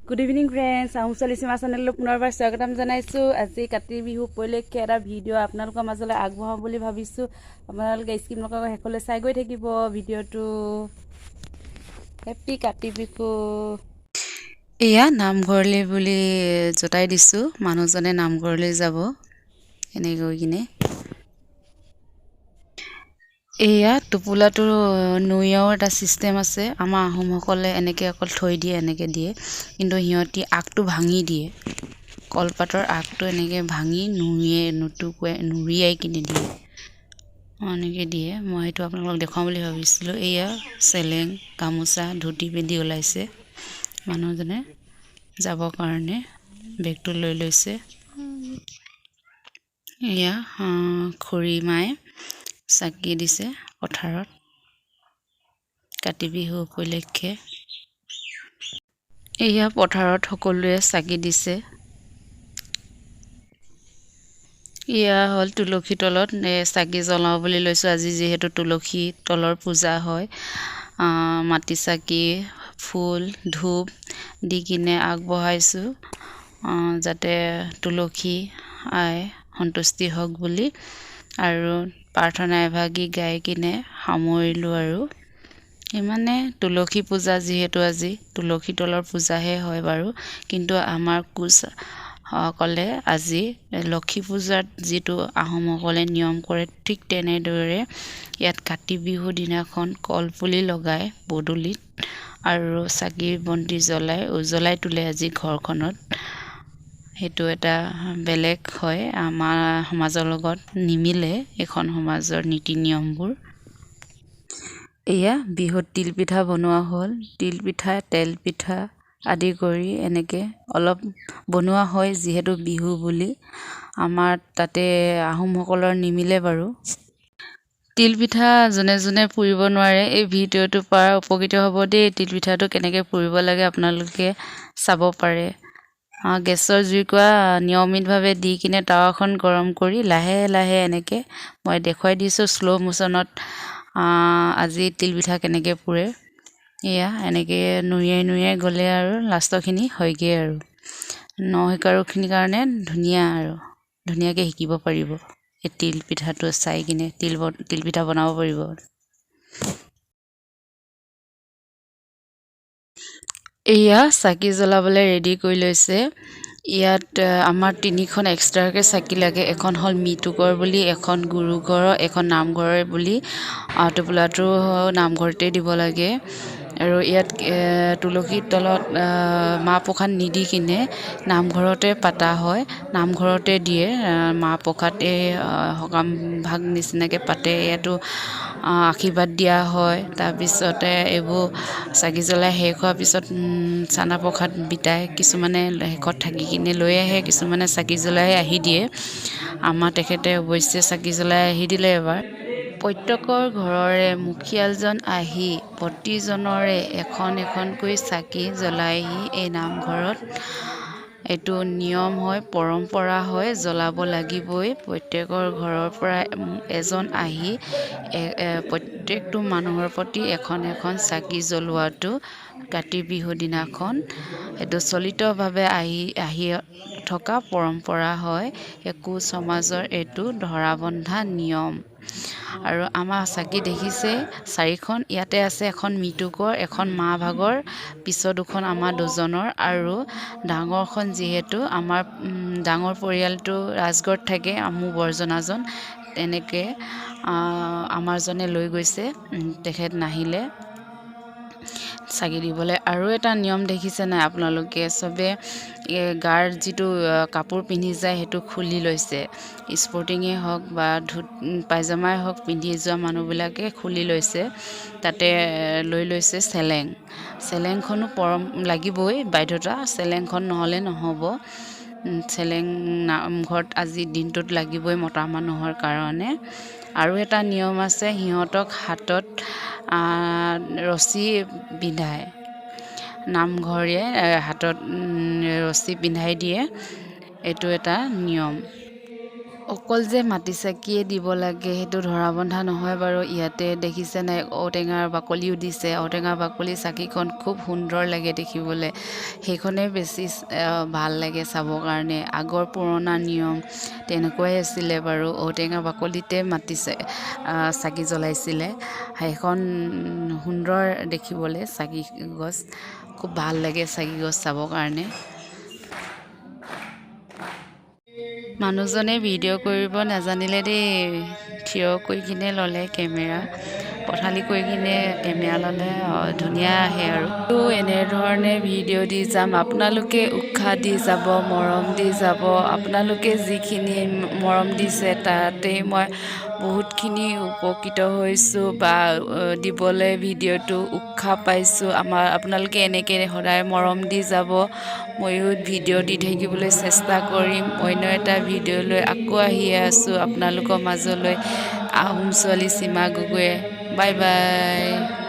Good evening friends, Amusalisi channel পুনৰবাৰ স্বাগতম জনাইছো। আজি কাতি বিহু উপলক্ষে এটা ভিডিঅ' আপোনালোকৰ মাজলৈ আগবঢ়াম বুলি ভাবিছো। আপোনালোকে স্কিপ নকৰাকৈ শেষলৈ চাই গৈ থাকিব ভিডিঅ'টো। হেপী কাতি বিহু। এয়া নামঘৰলৈ বুলি জটাই দিছো। মানুহজনে নামঘৰলৈ যাব এনে গৈ কিনে। এয়া টোপোলাটো নৈয়াও এটা সিস্টেম আছে। আমাৰ আহোমসকলে এনেকে অকল থৈ দিয়ে, এনেকে দিয়ে, কিন্তু সিহঁতি আগটো ভাঙি দিয়ে। কলপাতৰ আগটো এনেকে ভাঙি নুৰিয়াই কিনে দিয়ে, এনেকে দিয়ে। মই সেইটো আপোনালোকক দেখাম বুলি ভাবিছিলো। এয়া চেলেং, গামোচা, ধুতি পিন্ধি ওলাইছে মানুহজনে যাবৰ কাৰণে। বেগটো লৈ লৈছে। এয়া খুৰী মায়ে চাকি দিছে পথাৰত কাতি বিহু উপলক্ষে। এয়া পথাৰত সকলোৱে চাকি দিছে। এয়া হ'ল তুলসী তলত চাকি জ্বলাওঁ বুলি লৈছোঁ। আজি যিহেতু তুলসী তলৰ পূজা হয়, মাটি চাকি, ফুল, ধূপ দি কিনে আগবঢ়াইছোঁ, যাতে তুলসী আই সন্তুষ্টি হওক বুলি। আৰু প্ৰাৰ্থনা এভাগী গাই কিনে সামৰিলোঁ। আৰু ইমানে তুলসী পূজা, যিহেতু আজি তুলসী তলৰ পূজাহে হয় বাৰু, কিন্তু আমাৰ কোচসকলে আজি লক্ষী পূজাত যিটো আহোমসকলে নিয়ম কৰে, ঠিক তেনেদৰে ইয়াত কাতি বিহুৰ দিনাখন কলপুলি লগাই পদূলিত আৰু চাকি বন্তি উজ্বলাই তোলে আজি ঘৰখনত। সেইটো এটা বেলেগ হয়, আমাৰ সমাজৰ লগত নিমিলে এইখন সমাজৰ নীতি নিয়মবোৰ। এয়া বিহুত তিল পিঠা বনোৱা হ'ল। তিল পিঠা, তেল পিঠা আদি কৰি এনেকে অলপ বনোৱা হয়, যিহেতু বিহু বুলি। আমাৰ তাতে আহোমসকলৰ নিমিলে বাৰু। তিল পিঠা যোনে পুৰিব নোৱাৰে, এই ভিডিঅ'টোৰ পৰা উপকৃত হ'ব দেই। তিল পিঠাটো কেনেকৈ পুৰিব লাগে আপোনালোকে চাব পাৰে। গেছৰ জুইকুৰা নিয়মিতভাৱে দি কিনে টাৱাখন গৰম কৰি লাহে লাহে এনেকৈ মই দেখুৱাই দিছোঁ শ্ল' মোশ্যনত। আজি তিল পিঠা কেনেকৈ পুৰে, এয়া এনেকৈ নুৰিয়াই গ'লে আৰু লাষ্টৰখিনি হয়গৈ। আৰু নশিকাৰুখিনিৰ কাৰণে ধুনীয়াকৈ শিকিব পাৰিব এই তিল পিঠাটো চাই কিনে তিল পিঠা বনাব পাৰিব। এয়া চাকি জ্বলাবলৈ ৰেডি কৰি লৈছে। ইয়াত আমাৰ 3খন এক্সট্ৰাকৈ চাকি লাগে। এখন হ'ল মৃতকৰ বুলি, এখন গুৰু ঘৰৰ, এখন নামঘৰৰ বুলি। টোপোলাটো নামঘৰতে দিব লাগে। আৰু ইয়াত তুলসীৰ তলত মাহ প্ৰসাদ নিদি কিনে নামঘৰতে পাতা হয়, নামঘৰতে দিয়ে মাহ প্ৰসাদ। এই সকাম ভাগ নিচিনাকৈ পাতে, ইয়াতো আশীৰ্বাদ দিয়া হয়। তাৰপিছতে এইবোৰ চাকি জ্বলাই শেষ হোৱাৰ পিছত চানা প্ৰসাদ বিতাই কিছুমানে শেষত থাকি কিনে লৈ আহে, কিছুমানে চাকি জ্বলাই আহি দিয়ে। আমাৰ তেখেতে অৱশ্যে চাকি জ্বলাই আহি দিলে এবাৰ। প্ৰত্যেকৰ ঘৰৰে মুখিয়ালজন আহি প্ৰতিজনৰে এখনকৈ চাকি জ্বলাইহি এই নামঘৰত। এইটো নিয়ম হয়, পৰম্পৰা হয়, জ্বলাব লাগিবই। প্ৰত্যেকৰ ঘৰৰ পৰা এজন আহি প্ৰত্যেকটো মানুহৰ প্ৰতি এখন চাকি জ্বলোৱাটো কাতি বিহু দিনাখন এইটো চলিতভাৱে আহি থকা পৰম্পৰা হয়। কোচ সমাজৰ এইটো ধৰাবন্ধা নিয়ম। আৰু আমাৰ চাকি দেখিছে 4খন। ইয়াতে আছে এখন মৃতকৰ, এখন মা ভাগৰ, পিছত 2খন আমাৰ দুজনৰ। আৰু ডাঙৰখন যিহেতু আমাৰ ডাঙৰ পৰিয়ালটো ৰাজগড়ত থাকে, মোৰ বৰজনাজন, তেনেকৈ আমাৰজনে লৈ গৈছে, তেখেত নাহিলে চাকি দিবলৈ। আৰু এটা নিয়ম দেখিছে নাই আপোনালোকে, চবে গাৰ যিটো কাপোৰ পিন্ধি যায় সেইটো খুলি লৈছে। স্পৰ্টিঙেই হওক বা পাইজামাই হওক, পিন্ধি যোৱা মানুহবিলাকে খুলি লৈছে। তাতে লৈ লৈছে চেলেংখনো লাগিবই, বাধ্যতা। চেলেংখন নহ'লে নহ'ব। চেলেং নামঘৰত আজি দিনটোত লাগিবই মতা মানুহৰ কাৰণে। আৰু এটা নিয়ম আছে, সিহঁতক হাতত ৰছী পিন্ধায়, নামঘৰীয়ে হাতত ৰছী পিন্ধাই দিয়ে, এইটো এটা নিয়ম। অকল যে মাটি চাকিয়ে দিব লাগে সেইটো ধৰা বন্ধা নহয় বাৰু। ইয়াতে দেখিছে নাই, ঔটেঙাৰ বাকলিও দিছে। ঔটেঙাৰ বাকলি চাকিখন খুব সুন্দৰ লাগে দেখিবলৈ। সেইখনেই বেছি ভাল লাগে চাবৰ কাৰণে। আগৰ পুৰণা নিয়ম তেনেকুৱাই আছিলে বাৰু। ঔটেঙা বাকলিতে চাকি জ্বলাইছিলে। সেইখন সুন্দৰ দেখিবলৈ চাকি গছ। খুব ভাল লাগে চাকি গছ চাবৰ কাৰণে। মানুহজনে ভিডিঅ' কৰিব নাজানিলে দেই, থিয় কৰি কিনে ল'লে কেমেৰা, পথালি কৰি কিনে কেমেৰা ল'লে, ধুনীয়া আহে আৰু। তো এনেধৰণে ভিডিঅ' দি যাম, আপোনালোকে উৎসাহ দি যাব, মৰম দি যাব। আপোনালোকে যিখিনি মৰম দিছে তাতেই মই বহুতখিনি উপকৃত হৈছোঁ বা দিবলৈ ভিডিঅ'টো উৎসাহ পাইছোঁ। আপোনালোকে এনেকৈ সদায় মৰম দি যাব। ময়ো ভিডিঅ' দি থাকিবলৈ চেষ্টা কৰিম। অন্য এটা ভিডিঅ' লৈ আকৌ আহি আছোঁ আপোনালোকৰ মাজলৈ। আহোম ছোৱালী সীমা গগৈয়ে। Bye bye.